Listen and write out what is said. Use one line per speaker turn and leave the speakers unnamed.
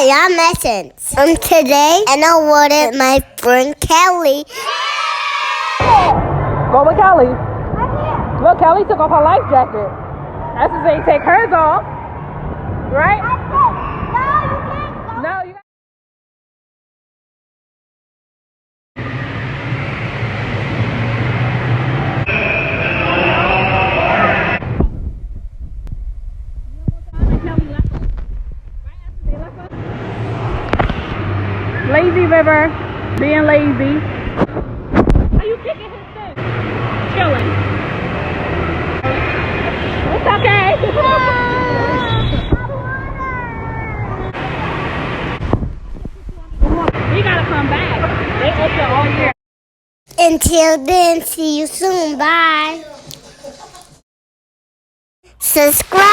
y'all messing. Today, and I wanted my friend Kelly.
Go with Kelly. Look, Kelly took off her life jacket. That's to say, take hers off. Right? No, you can't go. No, you Lazy River, being lazy. Are you kicking his thing? Chilling. It's okay. We gotta come back. They open all year.
Until then, see you soon. Bye. Subscribe.